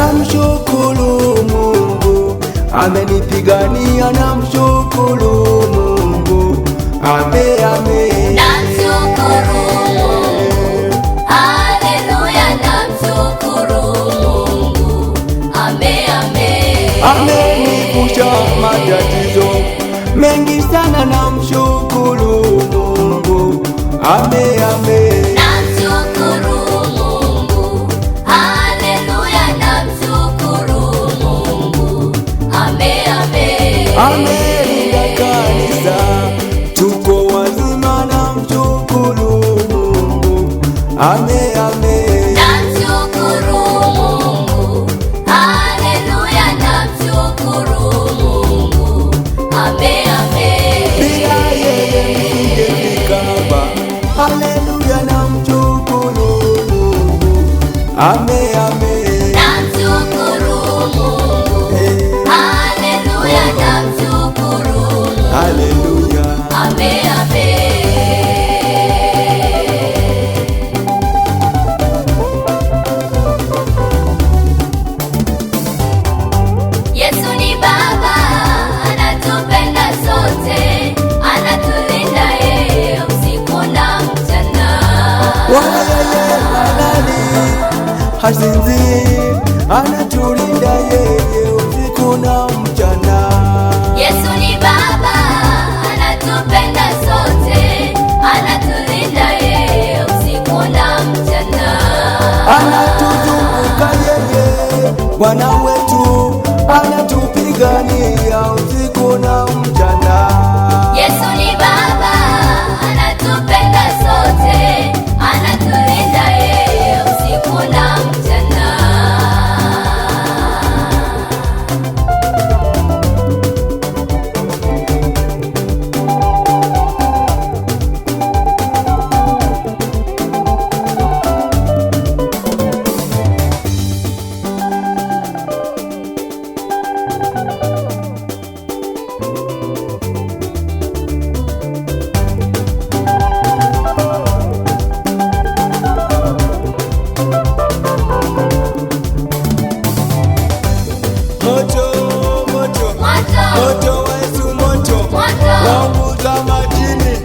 Namshukuru Mungu amenipigania, namshukuru Mungu ame. Namshukuru Mungu, haleluya, namshukuru Mungu ame. Amenivusha matatizo mengi sana, namshukuru Mungu ame. Amelinda kanisa, tuko wazima, namshukuru Mungu ame. Namshukuru Mungu, haleluya, namshukuru Mungu ame. Bila yeye nisingefika hapa, haleluya, namshukuru Mungu ame. Namshukuru Mungu, haleluya, namshukuru Mungu haleluya ame. Yesu ni Baba, anatupenda sote, anatulinda yeye usiku na mchana. Wala yeye halali hasinzi, anatulinda yeye usiku na mchana. Yesu ni Baba, anatupenda sote, anatulinda yeye usiku na mchana. Anatuzunguka yeye, Bwana wetu anatupigania usiku na mchana. Yesu ni Baba, anatupenda sote, anatulinda yeye usiku na mchana. Moto wa Yesu, moto waunguza majini,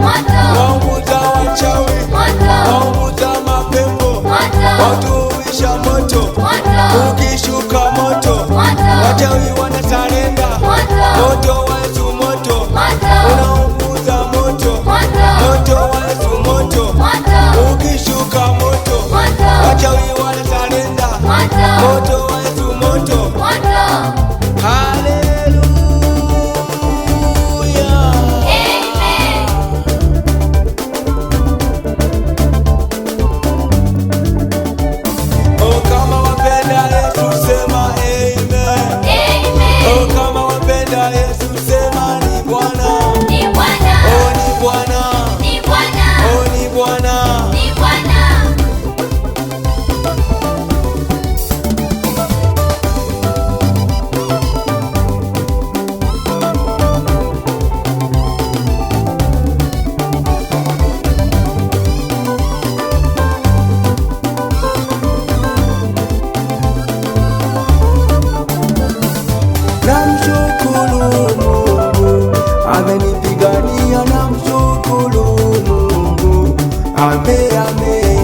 waunguza wachawi, waunguza mapepo, watuwisha moto. Ukishuka moto, wachawi wanasarenda. Moto wa Yesu, moto unaunguza moto. Moto wa Yesu, moto ukishuka moto, wachawi wanasarenda. Moto wa Yesu, moto haleluya. Oh, kama wapenda Yesu sema amen. Oh, kama wapenda Yesu sema ni Bwana. Oh, ni Bwana. Oh, ni Bwana. Namshukuru Mungu amenipigania, namshukuru Mungu ame.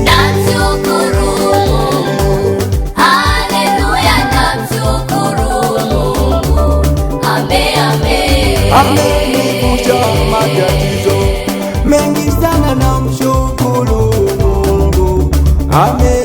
Namshukuru Mungu, haleluya, namshukuru Mungu ame. Amenivusha matatizo mengi sana, namshukuru Mungu ame.